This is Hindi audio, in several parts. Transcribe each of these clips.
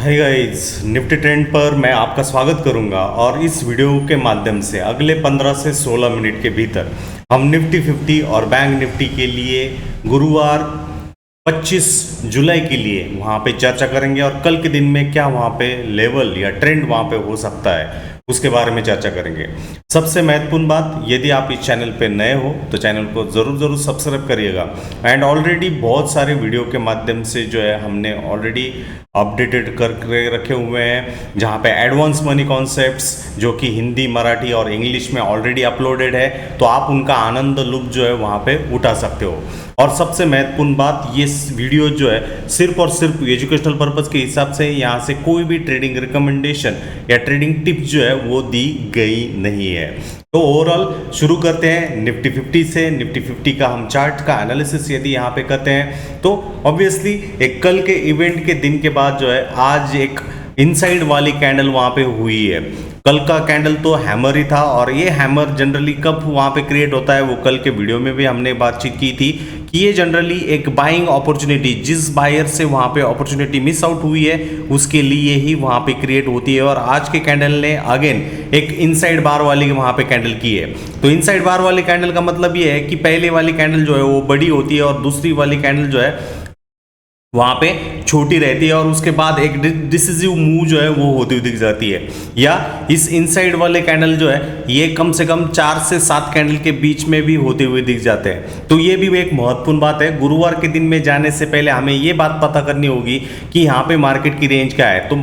हाय गाइस, निफ्टी ट्रेंड पर मैं आपका स्वागत करूंगा और इस वीडियो के माध्यम से अगले 15 से 16 मिनट के भीतर हम निफ्टी 50 और बैंक निफ्टी के लिए गुरुवार 25 जुलाई के लिए वहां पे चर्चा करेंगे और कल के दिन में क्या वहां पे लेवल या ट्रेंड वहां पे हो सकता है उसके बारे में चर्चा करेंगे। सबसे महत्वपूर्ण बात, यदि आप इस चैनल पे नए हो तो चैनल को ज़रूर सब्सक्राइब करिएगा। एंड ऑलरेडी बहुत सारे वीडियो के माध्यम से जो है हमने ऑलरेडी अपडेटेड कर रखे हुए हैं, जहाँ पे एडवांस मनी कॉन्सेप्ट्स जो कि हिंदी, मराठी और इंग्लिश में ऑलरेडी अपलोडेड है, तो आप उनका आनंद लुत्फ जो है वहाँ पे उठा सकते हो। और सबसे महत्वपूर्ण बात, ये वीडियो जो है सिर्फ और सिर्फ एजुकेशनल पर्पज़ के हिसाब से, यहाँ से कोई भी ट्रेडिंग रिकमेंडेशन या ट्रेडिंग टिप्स जो है वो दी गई नहीं है। तो ओवरऑल शुरू करते हैं निफ्टी 50 से। निफ्टी 50 का हम चार्ट का एनालिसिस यदि यहाँ पे करते हैं तो ऑब्वियसली एक कल के इवेंट के दिन के बाद जो है आज एक इनसाइड वाली कैंडल वहाँ पे हुई है। कल का कैंडल तो हैमर ही था और ये हैमर जनरली कब वहाँ पे क्रिएट होता है वो कल के वीडियो में भी हमने बातचीत की थी कि ये जनरली एक बाइंग अपॉर्चुनिटी, जिस बायर से वहाँ पे अपॉर्चुनिटी मिस आउट हुई है उसके लिए ही वहाँ पे क्रिएट होती है। और आज के कैंडल ने अगेन एक इनसाइड बार वाली वहाँ पे कैंडल की है। तो इनसाइड बार वाली कैंडल का मतलब ये है कि पहले वाली कैंडल जो है वो बड़ी होती है और दूसरी वाली कैंडल जो है वहाँ पे छोटी रहती है और उसके बाद एक डिसिसिव मूव जो है वो होती हुई दिख जाती है। या इस इनसाइड वाले कैंडल जो है ये कम से कम 4 से 7 कैंडल के बीच में भी होते हुए दिख जाते हैं। तो ये भी एक महत्वपूर्ण बात है। गुरुवार के दिन में जाने से पहले हमें ये बात पता करनी होगी कि यहाँ पे मार्केट की रेंज क्या है। तो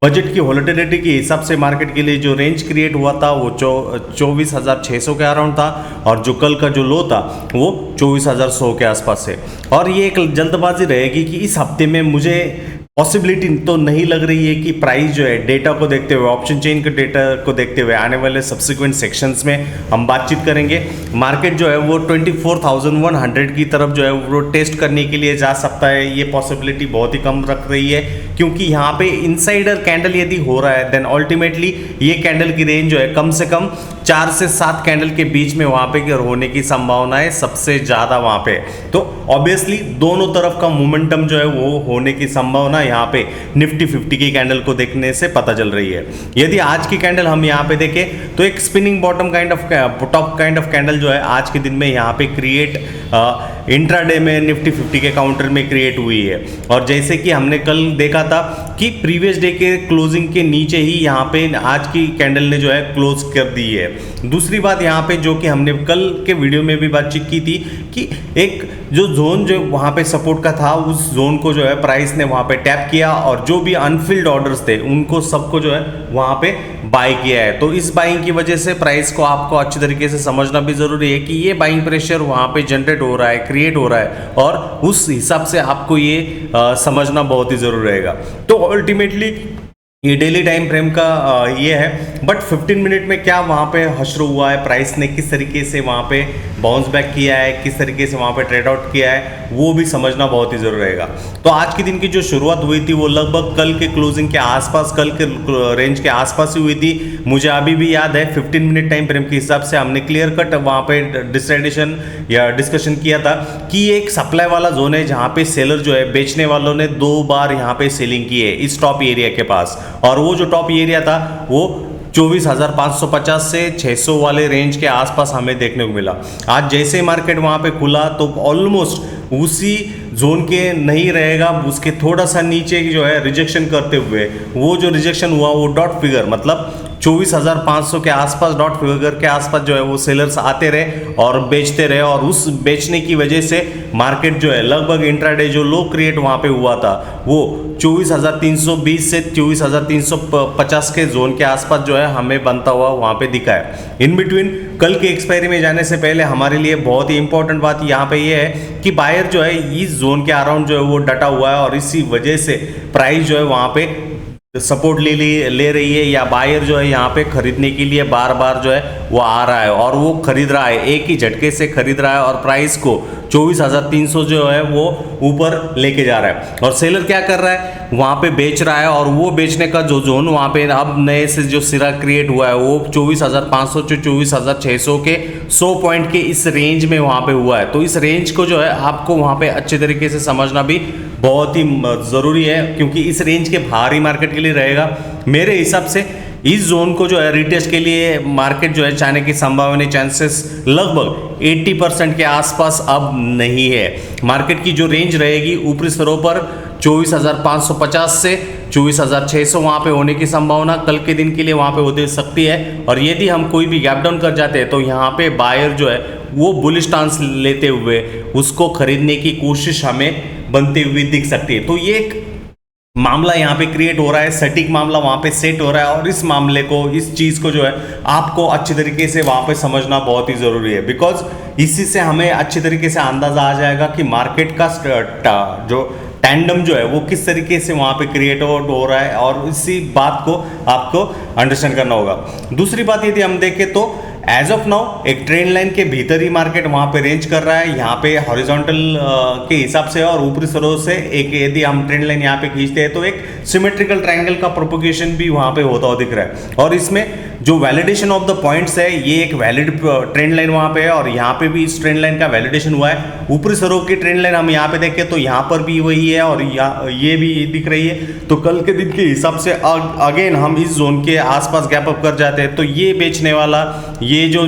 बजट की वोलेटिलिटी के हिसाब से मार्केट के लिए जो रेंज क्रिएट हुआ था वो 24,600 के अराउंड था और जो कल का जो लो था वो 24,100 के आसपास है। और ये एक जल्दबाजी रहेगी कि इस हफ्ते में मुझे पॉसिबिलिटी तो नहीं लग रही है कि प्राइस जो है डेटा को देखते हुए, ऑप्शन चेन के डेटा को देखते हुए आने वाले सब्सिक्वेंट सेक्शंस में हम बातचीत करेंगे। मार्केट जो है वो 24,100 की तरफ जो है वो टेस्ट करने के लिए जा सकता है। ये पॉसिबिलिटी बहुत ही कम रख रही है क्योंकि यहाँ पे इनसाइडर कैंडल यदि हो रहा है देन अल्टीमेटली ये कैंडल की रेंज जो है कम से कम 4 से 7 कैंडल के बीच में वहाँ पे होने की संभावना है सबसे ज़्यादा वहाँ पे। तो ऑब्वियसली दोनों तरफ का मोमेंटम जो है वो होने की संभावना यहाँ पे निफ्टी 50 की कैंडल को देखने से पता चल रही है। यदि आज की कैंडल हम यहाँ पे देखें तो एक spinning bottom kind of top kind of candle जो है आज के दिन में यहाँ पे क्रिएट इंट्राडे में निफ्टी 50 के काउंटर में क्रिएट हुई है। और जैसे कि हमने कल देखा था कि प्रीवियस डे के क्लोजिंग के नीचे ही यहाँ पे आज की कैंडल ने जो है क्लोज कर दी है। दूसरी बात यहाँ पे जो कि हमने कल के वीडियो में भी बातचीत की थी कि एक जो जोन जो वहाँ पे सपोर्ट का था उस जोन को जो है प्राइस ने वहाँ पे टैप किया और जो भी अनफिल्ड ऑर्डर्स थे उनको सबको जो है वहाँ पे बाई किया है। तो इस बाइंग की वजह से प्राइस को आपको अच्छी तरीके से समझना भी जरूरी है कि ये बाइंग प्रेशर वहाँ पे जनरेट हो रहा है, क्रिएट हो रहा है और उस हिसाब से आपको ये समझना बहुत ही जरूरी रहेगा। तो अल्टीमेटली ये डेली टाइम फ्रेम का ये है, बट 15 मिनट में क्या वहाँ पे हश्र हुआ है, प्राइस ने किस तरीके से वहाँ पे बाउंस बैक किया है, किस तरीके से वहाँ पे ट्रेड आउट किया है, वो भी समझना बहुत ही जरूरी रहेगा। तो आज के दिन की जो शुरुआत हुई थी वो लगभग कल के क्लोजिंग के आसपास, कल के रेंज के आसपास ही हुई थी। मुझे अभी भी याद है 15 मिनट टाइम फ्रेम के हिसाब से हमने क्लियर कट वहाँ पे डिसाइडेशन या डिस्कशन किया था कि एक सप्लाई वाला जोन है जहाँ पे सेलर जो है, बेचने वालों ने 2 बार यहाँ पे सेलिंग की है इस टॉप एरिया के पास। और वो जो टॉप एरिया था वो 24,550 से 600 वाले रेंज के आसपास हमें देखने को मिला। आज जैसे मार्केट वहाँ पे खुला तो ऑलमोस्ट उसी जोन के नहीं रहेगा, उसके थोड़ा सा नीचे जो है रिजेक्शन करते हुए, वो जो रिजेक्शन हुआ वो डॉट फिगर मतलब 24,500 के आसपास, डॉट फिगर के आसपास जो है वो सेलर्स आते रहे और बेचते रहे और उस बेचने की वजह से मार्केट जो है लगभग इंट्राडे जो लो क्रिएट वहाँ पे हुआ था वो 24,320 से 24,350 के जोन के आसपास जो है हमें बनता हुआ वहाँ पे दिखा है। इन बिटवीन कल के एक्सपायरी में जाने से पहले हमारे लिए बहुत ही इंपॉर्टेंट बात यहाँ पे ये है कि बायर जो है इस जोन के अराउंड जो है वो डटा हुआ है और इसी वजह से प्राइस जो है वहाँ पे सपोर्ट ले रही है या बायर जो है यहाँ पे खरीदने के लिए बार बार जो है वो आ रहा है और वो खरीद रहा है, एक ही झटके से खरीद रहा है और प्राइस को 24,300 जो है वो ऊपर लेके जा रहा है। और सेलर क्या कर रहा है, वहाँ पे बेच रहा है और वो बेचने का जो जोन वहाँ पे अब नए से जो सिरा क्रिएट हुआ है वो 24,500 से 24,600 के 100 पॉइंट के इस रेंज में वहाँ पे हुआ है। तो इस रेंज को जो है आपको वहाँ पे अच्छे तरीके से समझना भी बहुत ही ज़रूरी है, क्योंकि इस रेंज के बाहर ही मार्केट के लिए रहेगा। मेरे हिसाब से इस जोन को जो है रिटेस्ट के लिए मार्केट जो है जाने की संभावना चांसेस लगभग 80% के आसपास अब नहीं है। मार्केट की जो रेंज रहेगी ऊपरी स्तरों पर 24,550 से 24,600 वहाँ पे होने की संभावना कल के दिन के लिए वहाँ पे हो सकती है। और यदि हम कोई भी गैप डाउन कर जाते हैं तो यहाँ पे बायर जो है वो बुलिश स्टांस लेते हुए उसको खरीदने की कोशिश हमें बनती हुई दिख सकती है। तो ये एक मामला यहाँ पे क्रिएट हो रहा है, सटीक मामला वहाँ पे सेट हो रहा है, और इस मामले को, इस चीज़ को जो है आपको अच्छी तरीके से वहाँ पे समझना बहुत ही ज़रूरी है। बिकॉज इसी से हमें अच्छी तरीके से अंदाज़ा आ जाएगा कि मार्केट का जो टैंडम जो है वो किस तरीके से वहाँ पे क्रिएट हो रहा है, और इसी बात को आपको अंडरस्टैंड करना होगा। दूसरी बात यदि हम देखें तो एज ऑफ नाउ एक ट्रेंड लाइन के भीतर ही मार्केट वहाँ पे रेंज कर रहा है, यहाँ पे हॉरिजॉन्टल के हिसाब से, और ऊपरी स्तरों से एक यदि हम ट्रेंड लाइन यहाँ पे खींचते हैं तो एक सिमेट्रिकल ट्रायंगल का प्रोपोगेशन भी वहाँ पे होता हुआ दिख रहा है। और इसमें जो वैलिडेशन ऑफ द पॉइंट्स है, ये एक वैलिड ट्रेंड लाइन वहाँ पे है, और यहाँ पे भी इस ट्रेंड लाइन का वैलिडेशन हुआ है। ऊपरी स्तरों की ट्रेंड लाइन हम यहाँ पे देखें तो यहाँ पर भी वही है, और ये भी दिख रही है। तो कल के दिन के हिसाब से अगेन हम इस जोन के आसपास गैप अप कर जाते हैं तो ये बेचने वाला, ये जो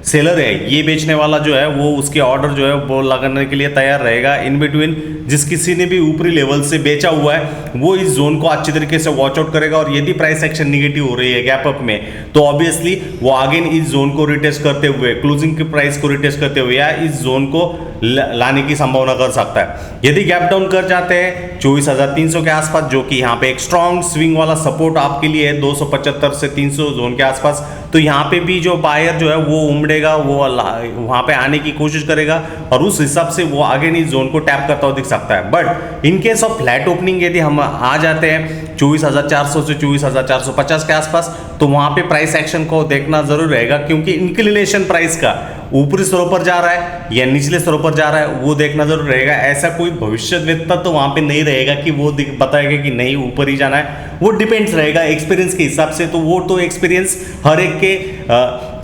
सेलर है, ये बेचने वाला जो है वो उसके ऑर्डर जो है वो लगाने के लिए तैयार रहेगा। इन बिटवीन जिस किसी ने भी ऊपरी लेवल से बेचा हुआ है वो इस जोन को अच्छी तरीके से वॉच आउट करेगा, और यदि प्राइस एक्शन निगेटिव हो रही है गैप अप में तो ऑब्वियसली वो अगेन इस जोन को रिटेस्ट करते हुए, क्लोजिंग के प्राइस को रिटेस्ट करते हुए या इस जोन को लाने की संभावना कर सकता है। यदि गैप डाउन कर जाते हैं 24,300 के आसपास, जो कि यहाँ पे एक स्ट्रॉन्ग स्विंग वाला सपोर्ट आपके लिए है 275 से 300 जोन के आसपास, तो यहाँ पे भी जो बायर जो है वो उमड़ेगा, वो वहाँ पे आने की कोशिश करेगा, और उस हिसाब से वो आगे इस जोन को टैप करता हुआ दिख सकता है। But in case of flat opening यदि हम आ जाते हैं 24,400 से 24,450 के आसपास, तो वहाँ पे प्राइस एक्शन को देखना जरूर रहेगा, क्योंकि इंक्लिनेशन प्राइस का ऊपरी स्तरों पर जा रहा है या निचले स्तरों पर जा रहा है वो देखना जरूर रहेगा। ऐसा कोई भविष्यवेत्ता तो वहाँ पे नहीं रहेगा कि वो बताएगा कि नहीं ऊपर ही जाना है, वो डिपेंड्स रहेगा एक्सपीरियंस के हिसाब से। तो वो तो एक्सपीरियंस हर एक के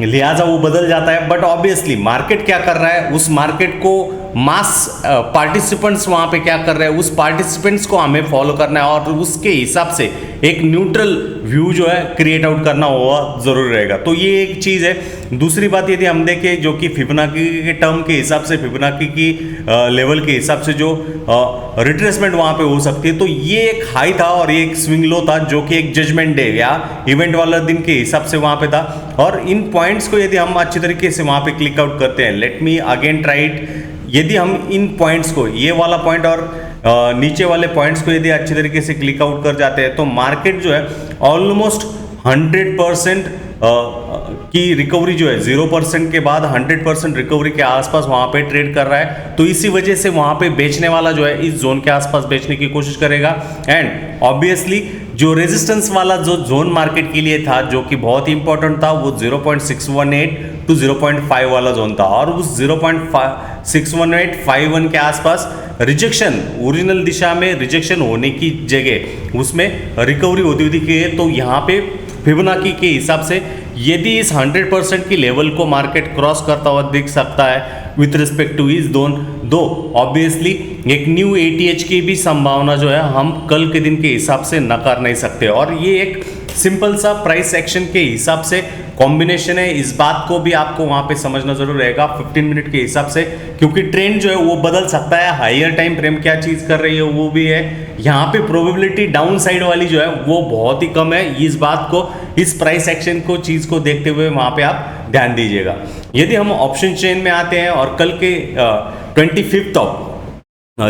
लिहाजा वो बदल जाता है। बट ऑब्वियसली मार्केट क्या कर रहा है, उस मार्केट को मास पार्टिसिपेंट्स वहाँ पे क्या कर रहे हैं, उस पार्टिसिपेंट्स को हमें फॉलो करना है, और उसके हिसाब से एक न्यूट्रल व्यू जो है क्रिएट आउट करना हुआ जरूर रहेगा। तो ये एक चीज़ है। दूसरी बात यदि हम देखें जो कि फिबोनाची के टर्म के हिसाब से, फिबोनाची की लेवल के हिसाब से जो रिट्रेसमेंट वहाँ पे हो सकती है, तो ये एक हाई था और ये एक स्विंग लो था, जो कि एक जजमेंट डे या इवेंट वाला दिन के हिसाब से वहाँ पे था। और इन पॉइंट्स को यदि हम अच्छी तरीके से वहाँ पे क्लिक आउट करते हैं, let me again try it. यदि हम इन पॉइंट्स को, ये वाला पॉइंट और नीचे वाले पॉइंट्स को यदि अच्छी तरीके से क्लिक आउट कर जाते हैं, तो मार्केट जो है ऑलमोस्ट 100% की रिकवरी जो है 0% के बाद 100% रिकवरी के आसपास वहाँ पे ट्रेड कर रहा है। तो इसी वजह से वहाँ पे बेचने वाला जो है इस जोन के आसपास बेचने की कोशिश करेगा। एंड ऑब्वियसली जो रेजिस्टेंस वाला जो जोन मार्केट के लिए था, जो कि बहुत ही इंपॉर्टेंट था, वो 0.618 टू 0.5 वाला जोन था, और उस 0.61851 के आसपास रिजेक्शन, ओरिजिनल दिशा में रिजेक्शन होने की जगह उसमें रिकवरी होती हुई दिखी है। तो यहाँ पे फिबोनाची के हिसाब से यदि इस 100% की लेवल को मार्केट क्रॉस करता हुआ दिख सकता है विथ रिस्पेक्ट टू इस जोन, दो ऑब्वियसली एक न्यू ATH की भी संभावना जो है हम कल के दिन के हिसाब से नकार नहीं सकते। और ये एक सिंपल सा प्राइस एक्शन के हिसाब से कॉम्बिनेशन है। इस बात को भी आपको वहाँ पे समझना जरूर रहेगा 15 मिनट के हिसाब से, क्योंकि ट्रेंड जो है वो बदल सकता है। हायर टाइम फ्रेम क्या चीज़ कर रही है वो भी है। यहाँ पे प्रोबेबिलिटी डाउन साइड वाली जो है वो बहुत ही कम है। इस बात को, इस प्राइस एक्शन को, चीज़ को देखते हुए वहाँ पे आप ध्यान दीजिएगा। यदि हम ऑप्शन चेन में आते हैं और कल के 25 ऑफ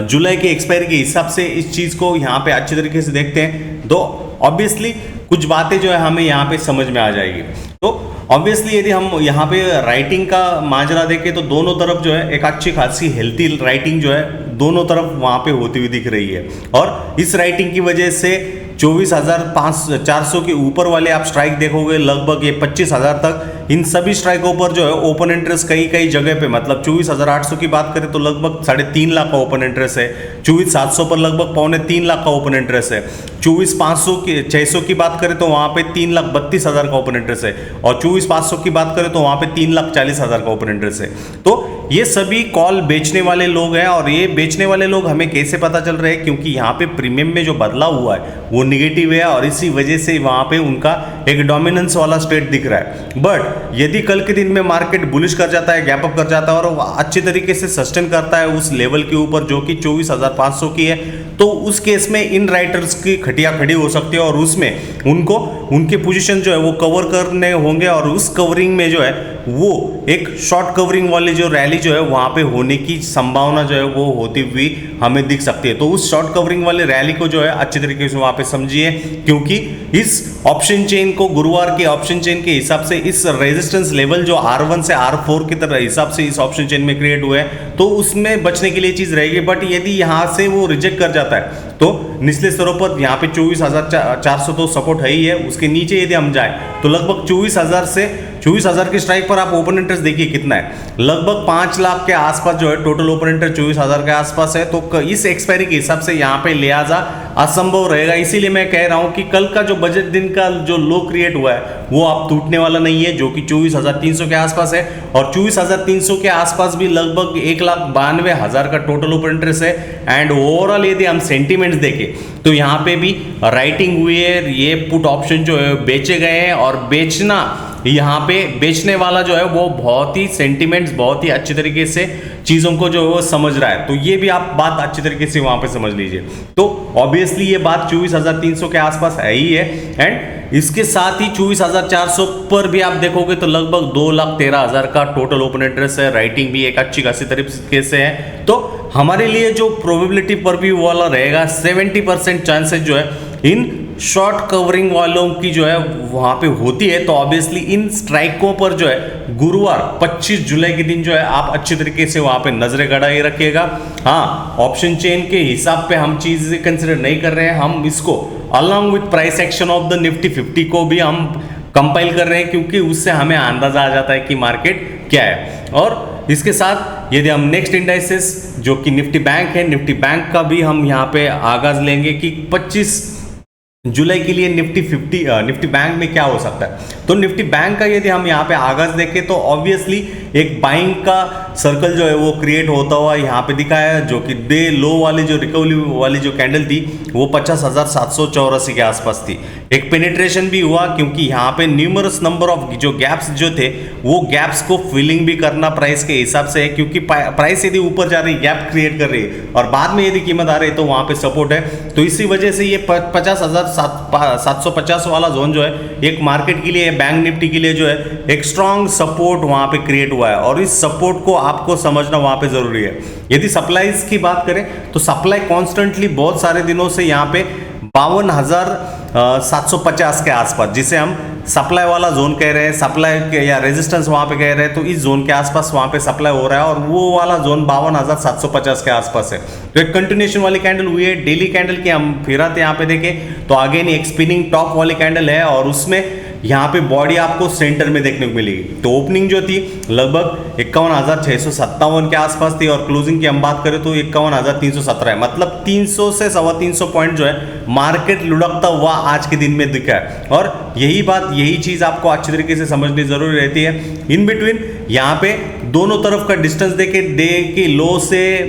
जुलाई के एक्सपायरी के हिसाब से इस चीज़ को यहाँ पे अच्छी तरीके से देखते हैं, तो ऑब्वियसली कुछ बातें जो है हमें यहाँ पे समझ में आ जाएगी। तो ऑब्वियसली यदि हम यहाँ पे राइटिंग का माजरा देखें तो दोनों तरफ जो है एक अच्छी खासी हेल्थी राइटिंग जो है दोनों तरफ वहाँ पे होती हुई दिख रही है। और इस राइटिंग की वजह से 24,400 के ऊपर वाले आप स्ट्राइक देखोगे लगभग ये 25,000 तक, इन सभी स्ट्राइकों पर जो है ओपन इंटरेस्ट कई जगह पे, मतलब 24,800 की बात करें तो लगभग 3.5 लाख का ओपन इंटरेस्ट है। 24,700 पर लगभग 2.25 लाख का ओपन इंटरेस्ट है। 24,600 की बात करें तो वहाँ पे 3,32,000 का ओपन इंटरेस्ट है, और 24,500 की बात करें तो वहाँ पे 3,40,000 का ओपन इंटरेस्ट है। तो ये सभी कॉल बेचने वाले लोग हैं, और ये बेचने वाले लोग हमें कैसे पता चल रहे हैं, क्योंकि यहाँ पे प्रीमियम में जो बदलाव हुआ है वो निगेटिव है, और इसी वजह से वहाँ पे उनका एक डोमिनेंस वाला स्टेट दिख रहा है। बट यदि कल के दिन में मार्केट बुलिश कर जाता है, गैप अप कर जाता है और अच्छे तरीके से सस्टेन करता है उस लेवल के ऊपर जो कि 24,500 की है, तो उस केस में इन राइटर्स की खटिया खड़ी हो सकती है, और उसमें उनको उनके पोजीशन जो है वो कवर करने होंगे, और उस कवरिंग में जो है वो एक शॉर्ट कवरिंग वाली जो रैली जो है वहाँ पे होने की संभावना जो है वो होती हुई हमें दिख सकती है। तो उस शॉर्ट कवरिंग वाली रैली को जो है अच्छे तरीके से वहाँ पे समझिए, क्योंकि इस ऑप्शन चेन को गुरुवार के ऑप्शन चेन के हिसाब से इस रेजिस्टेंस लेवल जो R1 से R4 की तरह हिसाब से इस ऑप्शन चेन में क्रिएट हुए हैं, तो उसमें बचने के लिए चीज रहेगी। बट यदि यहाँ से वो रिजेक्ट कर जाता है तो निचले स्तरों पर यहाँ पे 24,400 तो सपोर्ट है ही है, उसके नीचे यदि हम जाए तो लगभग 24,000 से 24,000 की स्ट्राइक पर आप ओपन इंटरेस्ट देखिए कितना है, लगभग 5 लाख के आसपास जो है टोटल ओपन इंटरेस्ट 24,000 के आसपास है। तो इस एक्सपायरी के हिसाब से यहाँ पे लिहाजा असंभव रहेगा। इसीलिए मैं कह रहा हूँ कि कल का जो बजट दिन का जो लो क्रिएट हुआ है वो आप टूटने वाला नहीं है, जो कि 24,300 के आसपास है, और 24,300 के आसपास भी लगभग 1,92,000 का टोटल ओपन इंटरेस्ट है। एंड ओवरऑल यदि हम सेंटीमेंट्स देखें तो यहाँ पे भी राइटिंग हुई है, ये पुट ऑप्शन जो है बेचे गए हैं, और बेचना यहाँ पे बेचने वाला जो है वो बहुत ही सेंटीमेंट्स बहुत ही अच्छे तरीके से चीज़ों को जो है वो समझ रहा है। तो ये भी आप बात अच्छे तरीके से वहाँ पे समझ लीजिए। तो ऑब्वियसली ये बात 24,300 के आसपास है ही है, एंड इसके साथ ही 24,400 पर भी आप देखोगे तो लगभग 2,13,000 का टोटल ओपन इंटरेस्ट है, राइटिंग भी एक अच्छी खासी तरीके से है। तो हमारे लिए जो प्रोबेबिलिटी पर भी वाला रहेगा 70% चांसेस जो है इन शॉर्ट कवरिंग वालों की जो है वहां पे होती है। तो ऑब्वियसली इन स्ट्राइकों पर जो है गुरुवार 25 जुलाई के दिन जो है आप अच्छी तरीके से वहां पे नजरें गड़ाए रखिएगा। हाँ, ऑप्शन चेन के हिसाब पे हम चीज कंसिडर नहीं कर रहे हैं, हम इसको along with price action of the Nifty 50 को भी हम कंपाइल कर रहे हैं, क्योंकि उससे हमें अंदाजा आ जाता है कि मार्केट क्या है। और इसके साथ यदि हम नेक्स्ट इंडाइसेस जो कि निफ्टी बैंक है, निफ्टी बैंक का भी हम यहाँ पे आगाज लेंगे कि 25 जुलाई के लिए निफ्टी बैंक में क्या हो सकता है। तो निफ्टी बैंक का यदि हम यहाँ पे आगाज देखें तो ऑब्वियसली एक बाइंग का सर्कल जो है वो क्रिएट होता हुआ यहाँ पे दिखा है, जो कि डे लो वाली जो रिकवरी वाली जो कैंडल थी वो 50,784 के आसपास थी। एक पेनिट्रेशन भी हुआ, क्योंकि यहाँ पे न्यूमरस नंबर ऑफ जो गैप्स जो थे वो गैप्स को फिलिंग भी करना प्राइस के हिसाब से है, क्योंकि प्राइस यदि ऊपर जा रही है गैप क्रिएट कर रही है और बाद में यदि कीमत आ रही है तो वहाँ पे सपोर्ट है। तो इसी वजह से ये 50,750 वाला जोन जो है एक मार्केट के लिए, बैंक निफ्टी के लिए जो है एक स्ट्रॉन्ग सपोर्ट वहाँ पे क्रिएट हुआ है, और इस सपोर्ट को आपको समझना वहाँ पे जरूरी है। यदि सप्लाईज की बात करें तो सप्लाई कॉन्स्टेंटली बहुत सारे दिनों से यहाँ पे 52,750 के आसपास, जिसे हम सप्लाई वाला जोन कह रहे हैं, सप्लाई या रेजिस्टेंस वहां पे कह रहे हैं, तो इस जोन के आसपास वहां पे सप्लाई हो रहा है, और वो वाला जोन 52,750 के आसपास है। तो एक कंटिन्यूएशन वाली कैंडल हुई है। डेली कैंडल की हम फिर आते यहाँ पे देखें तो अगेन एक स्पिनिंग टॉप वाली कैंडल है, और उसमें यहाँ पे बॉडी आपको सेंटर में देखने को मिलेगी। तो ओपनिंग जो थी लगभग 51,657 के आसपास थी, और क्लोजिंग की हम बात करें तो 51,317 है, मतलब 300 से 325 पॉइंट जो है मार्केट लुढ़कता हुआ आज के दिन में दिखा है। और यही चीज आपको अच्छी तरीके से समझनी जरूरी रहती है। इन बिटवीन यहाँ पे दोनों तरफ का डिस्टेंस देखे, डे के लो से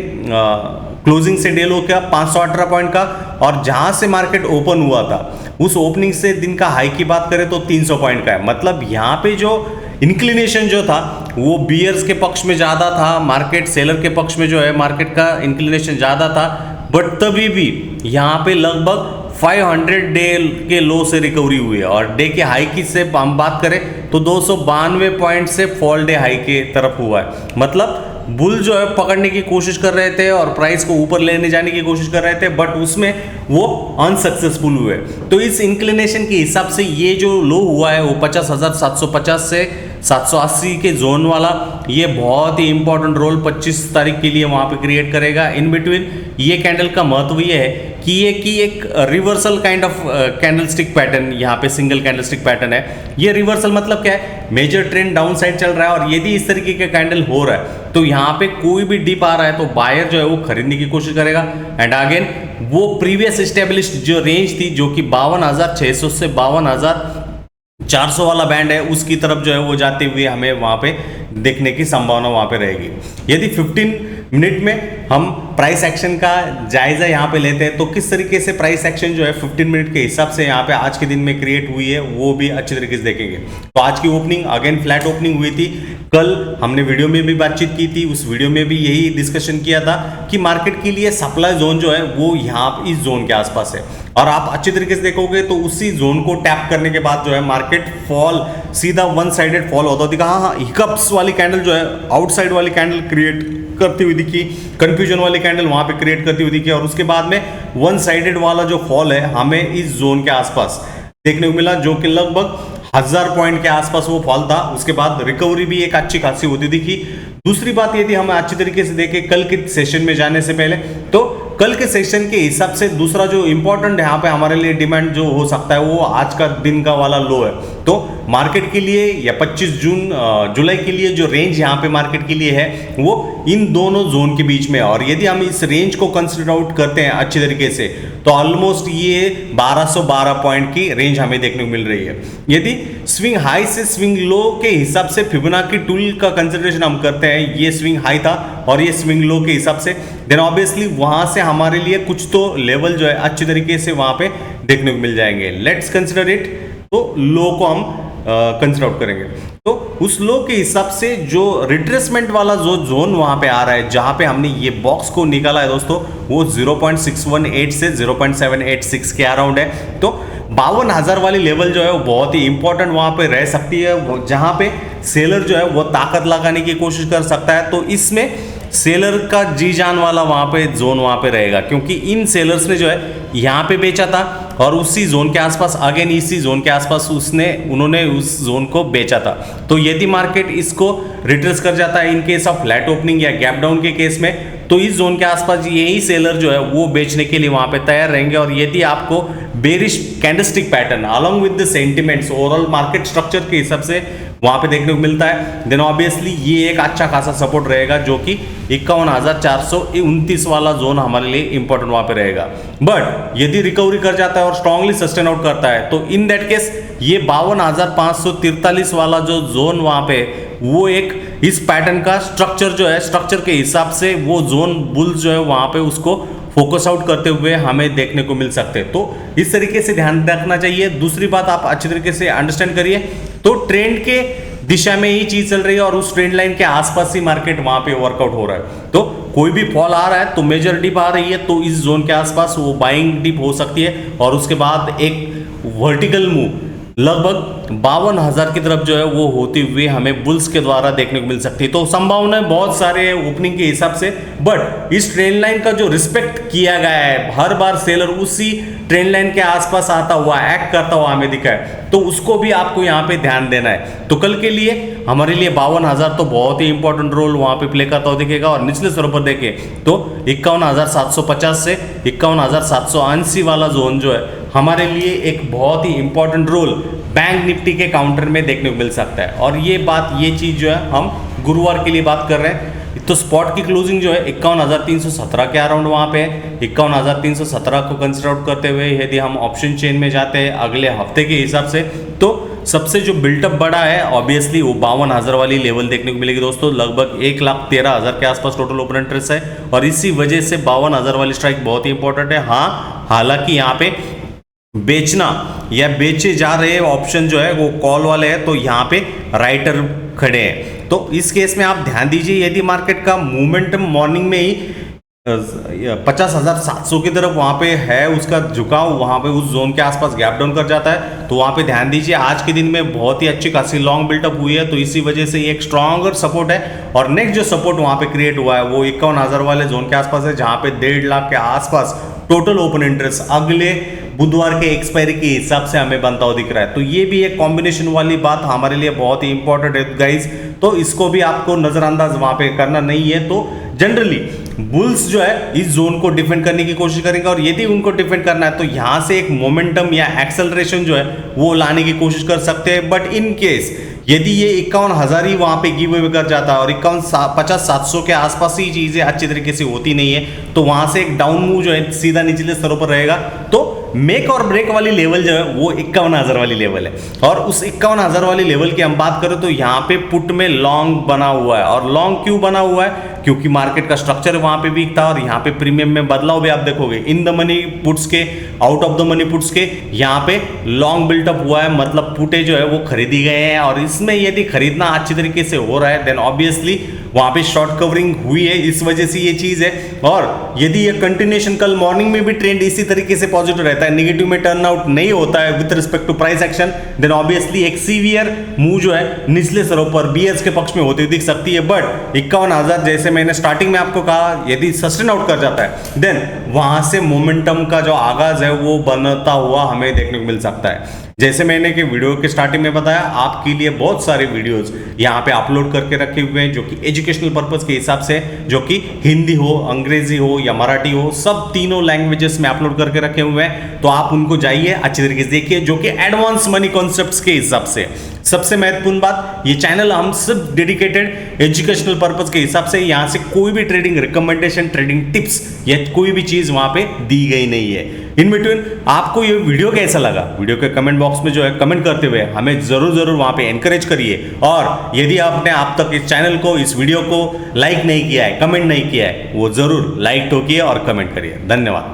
क्लोजिंग से डे लो क्या 518 पॉइंट का, और जहां से मार्केट ओपन हुआ था उस ओपनिंग से दिन का हाई की बात करें तो 300 पॉइंट का है। मतलब यहाँ पे जो इंक्लिनेशन जो था वो बियर्स के पक्ष में ज्यादा था, मार्केट सेलर के पक्ष में जो है मार्केट का इंक्लिनेशन ज्यादा था, बट तभी भी यहाँ पे लगभग 500 डे के लो से रिकवरी हुई है, और डे के हाई की से हम बात करें तो 292 पॉइंट से फॉल डे हाई के तरफ हुआ है। मतलब बुल जो है पकड़ने की कोशिश कर रहे थे और प्राइस को ऊपर लेने जाने की कोशिश कर रहे थे, बट उसमें वो अनसक्सेसफुल हुए। तो इस इंक्लिनेशन के हिसाब से ये जो लो हुआ है वो 50,750 से 780 के जोन वाला, ये बहुत ही इंपॉर्टेंट रोल 25 तारीख के लिए वहां पे क्रिएट करेगा। इन बिटवीन ये कैंडल का महत्व ये है कि एक reversal kind of candlestick pattern, यहाँ पे सिंगल कैंडलस्टिक पैटर्न है। ये रिवर्सल मतलब क्या है, मेजर ट्रेंड डाउन साइड चल रहा है, और यदि इस तरीके का कैंडल हो रहा है तो यहाँ पे कोई भी डिप आ रहा है तो बायर जो है वो खरीदने की कोशिश करेगा। एंड अगेन वो प्रीवियस एस्टेब्लिश्ड जो रेंज थी जो कि 52,600 से 52,400 वाला बैंड है, उसकी तरफ जो है वो जाते हुए हमें वहां पे देखने की संभावना वहाँ पे रहेगी। यदि 15 मिनट में हम प्राइस एक्शन का जायजा यहाँ पे लेते हैं तो किस तरीके से प्राइस एक्शन जो है 15 मिनट के हिसाब से यहाँ पे आज के दिन में क्रिएट हुई है वो भी अच्छी तरीके से देखेंगे। तो आज की ओपनिंग अगेन फ्लैट ओपनिंग हुई थी। कल हमने वीडियो में भी बातचीत की थी, उस वीडियो में भी यही डिस्कशन किया था कि मार्केट के लिए सप्लाई जोन जो है वो यहाँ इस जोन के आसपास है, और आप अच्छी तरीके से देखोगे तो उसी जोन को टैप करने के बाद जो है मार्केट फॉल सीधा वन साइडेड फॉल होता दिखा। हाँ, हिकअप्स वाली कैंडल जो है आउटसाइड वाली कैंडल क्रिएट करती हुई दिखी, कंफ्यूजन वाली कैंडल वहां पे क्रिएट करती हुई दिखी, और उसके बाद में वन साइडेड वाला जो फॉल है हमें इस जोन के आसपास देखने को मिला, जो कि लगभग 1000 पॉइंट के आसपास वो फॉल था। उसके बाद रिकवरी भी एक अच्छी खासी होती दिखी। दूसरी बात ये थी, हमें अच्छी तरीके से देखें कल के सेशन में जाने से पहले, तो कल के सेशन के हिसाब से दूसरा जो इंपॉर्टेंट यहाँ पे हमारे लिए डिमांड जो हो सकता है वो आज का दिन का वाला लो है। तो मार्केट के लिए या 25 जुलाई के लिए जो रेंज यहाँ पे मार्केट के लिए है वो इन दोनों जोन के बीच में है, और यदि हम इस रेंज को कंसिडर आउट करते हैं अच्छी तरीके से तो ऑलमोस्ट ये 1212 पॉइंट की रेंज हमें देखने को मिल रही है। यदि स्विंग हाई से स्विंग लो के हिसाब से फिबोनाची टूल का कंसिडरेशन हम करते हैं, ये स्विंग हाई था और ये स्विंग लो के हिसाब से, देन ऑब्वियसली वहां से हमारे लिए कुछ तो लेवल जो है अच्छी तरीके से वहां पे देखने को मिल जाएंगे। लेट्स कंसिडर इट, तो लो को हम कंसिडर आउट करेंगे तो उस लो के हिसाब से जो रिट्रेसमेंट वाला जो जोन वहां पे आ रहा है, जहां पे हमने ये बॉक्स को निकाला है दोस्तों, वो 0.618 से 0.786 के अराउंड है। तो 52,000 वाली लेवल जो है वो बहुत ही इंपॉर्टेंट वहां पे रह सकती है, जहां पे सेलर जो है वो ताकत लगाने की कोशिश कर सकता है। तो इसमें सेलर का जी जान वाला वहां पे जोन वहां पे रहेगा, क्योंकि इन सेलर्स ने जो है यहाँ पे बेचा था और उसी जोन के आसपास अगेन इसी जोन के आसपास उन्होंने उस जोन को बेचा था। तो यदि मार्केट इसको रिट्रेस कर जाता है in case of flat opening या गैप डाउन के केस में, तो इस जोन के आसपास यही सेलर जो है वो बेचने के लिए वहां पे तैयार रहेंगे। और यदि आपको bearish candlestick pattern along with the sentiments overall market structure के हिसाब से वहां पे देखने को मिलता है, देन ऑब्वियसली ये एक अच्छा खासा सपोर्ट रहेगा, जो कि 51,429 वाला जोन हमारे लिए इंपॉर्टेंट वहां पे रहेगा। बट यदि रिकवरी कर जाता है और स्ट्रांगली सस्टेन आउट करता है तो इन दैट केस ये 52,543 वाला जो जोन वहां पे वो एक इस पैटर्न का स्ट्रक्चर जो है, स्ट्रक्चर के हिसाब से वो जोन बुल्स जो है वहां पे उसको फोकस आउट करते हुए हमें देखने को मिल सकते हैं। तो इस तरीके से ध्यान रखना चाहिए। दूसरी बात आप अच्छी तरीके से अंडरस्टैंड करिए, तो ट्रेंड के दिशा में ही चीज चल रही है और उस ट्रेंड लाइन के आसपास ही मार्केट वहां पे वर्कआउट हो रहा है। तो कोई भी फॉल आ रहा है तो मेजर डिप आ रही है तो इस जोन के आसपास वो बाइंग डिप हो सकती है, और उसके बाद एक वर्टिकल मूव लगभग 52,000 की तरफ जो है वो होती हुई हमें बुल्स के द्वारा देखने को मिल सकती है। तो संभावनाएं बहुत सारे हैं ओपनिंग के हिसाब से, बट इस ट्रेंड लाइन का जो रिस्पेक्ट किया गया है, हर बार सेलर उसी ट्रेंड लाइन के आसपास आता हुआ एक्ट करता हुआ हमें दिखा है, तो उसको भी आपको यहाँ पे ध्यान देना है। तो कल के लिए हमारे लिए 52,000 तो बहुत ही इंपॉर्टेंट रोल वहां पे प्ले करता हुआ दिखेगा। और निचले स्तरों पर देखें तो 51,750 से 51,780 वाला जोन जो है हमारे लिए एक बहुत ही इंपॉर्टेंट रोल बैंक निफ्टी के काउंटर में देखने को मिल सकता है। और ये चीज जो है हम गुरुवार के लिए बात कर रहे हैं, तो स्पॉट की क्लोजिंग जो है 51,317 के अराउंड वहां पे है। 51,317 को कंसिडर आउट करते हुए यदि हम ऑप्शन चेन में जाते हैं अगले हफ्ते के हिसाब से, तो सबसे जो बिल्टअप बड़ा है ऑब्वियसली वो 52,000 वाली लेवल देखने को मिलेगी दोस्तों। लगभग 1,13,000 के आसपास टोटल ओपन इंटरेस्ट है, और इसी वजह से 52,000 वाली स्ट्राइक बहुत ही इंपॉर्टेंट है। हाँ, हालांकि यहाँ पे बेचना या बेचे जा रहे ऑप्शन जो है वो कॉल वाले हैं, तो यहाँ पे राइटर खड़े हैं। तो इस केस में आप ध्यान दीजिए, यदि मार्केट का मोमेंटम मॉर्निंग में ही 50,700 की तरफ वहां पे है, उसका झुकाव वहां पे उस जोन के आसपास गैप डाउन कर जाता है, तो वहां पे ध्यान दीजिए आज के दिन में बहुत ही अच्छी खासी लॉन्ग बिल्टअप हुई है, तो इसी वजह से ये एक स्ट्रॉन्गर सपोर्ट है। और नेक्स्ट जो सपोर्ट वहां पे क्रिएट हुआ है वो 51,000 वाले जोन के आसपास है, जहां पे 1.5 लाख के आसपास टोटल ओपन इंटरेस्ट अगले बुधवार के एक्सपायरी के हिसाब से हमें बनता हुआ दिख रहा है। तो ये भी एक कॉम्बिनेशन वाली बात हमारे लिए बहुत ही इंपॉर्टेंट है गाइज, तो इसको भी आपको नजरअंदाज वहां पे करना नहीं है। तो जनरली बुल्स जो है इस जोन को डिफेंड करने की कोशिश करेंगे, और यदि उनको डिफेंड करना है तो यहां से एक मोमेंटम या एक्सेलरेशन जो है वो लाने की कोशिश कर सकते हैं। बट इन केस यदि ये 51,000 ही वहां पे गिव अवे कर जाता है और 51,700 के आसपास ही चीजें अच्छी तरीके से होती नहीं है, तो वहां से एक डाउन मूव जो है सीधा निचले स्तरों पर रहेगा। तो मेक और ब्रेक वाली लेवल जो है वो 51,000 वाली लेवल है, और उस 51,000 वाली लेवल की हम बात करें तो यहाँ पे पुट में लॉन्ग बना हुआ है। और लॉन्ग क्यों बना हुआ है? क्योंकि मार्केट का स्ट्रक्चर वहां पे वीक था, और यहाँ पे प्रीमियम में बदलाव भी आप देखोगे। इन द मनी पुट्स के, out of the money puts के यहाँ पे लॉन्ग बिल्टअप हुआ है, मतलब पुटे जो है वो खरीदी गए हैं। और इसमें यदि खरीदना अच्छी तरीके से हो रहा है देन ऑब्वियसली वहां पे शॉर्ट कवरिंग हुई है, इस वजह से ये चीज है। और यदि ये कंटिन्यूएशन कल मॉर्निंग में भी ट्रेंड इसी तरीके से पॉजिटिव रहता है, नेगेटिव में टर्न आउट नहीं होता है with respect to price action, then obviously एक सीवियर मूव जो है निचले स्तरों पर बीएस के पक्ष में होती दिख सकती है। बट 51,000 जैसे मैंने स्टार्टिंग में आपको कहा, यदि सस्टेन आउट कर जाता है देन वहां से मोमेंटम का जो आगाज है वो बनता हुआ हमें देखने को मिल सकता है। जैसे मैंने कि वीडियो के स्टार्टिंग में बताया, आपके लिए बहुत सारे वीडियोस यहाँ पे अपलोड करके रखे हुए हैं जो कि एजुकेशनल पर्पस के हिसाब से, जो कि हिंदी हो, अंग्रेजी हो या मराठी हो, सब तीनों लैंग्वेजेस में अपलोड करके रखे हुए हैं। तो आप उनको जाइए अच्छी तरीके से देखिए, जो कि एडवांस मनी कॉन्सेप्ट्स के हिसाब से। सबसे महत्वपूर्ण बात, ये चैनल हम सिर्फ डेडिकेटेड एजुकेशनल पर्पस के हिसाब से, यहाँ से कोई भी ट्रेडिंग रिकमेंडेशन, ट्रेडिंग टिप्स या कोई भी चीज वहां पे दी गई नहीं है। इन बिटवीन आपको ये वीडियो कैसा लगा, वीडियो के कमेंट बॉक्स में जो है कमेंट करते हुए हमें जरूर वहां पे एनकरेज करिए। और यदि आपने आप तक इस चैनल को, इस वीडियो को लाइक नहीं किया है, कमेंट नहीं किया है, वो जरूर लाइक ठोकिए और कमेंट करिए। धन्यवाद।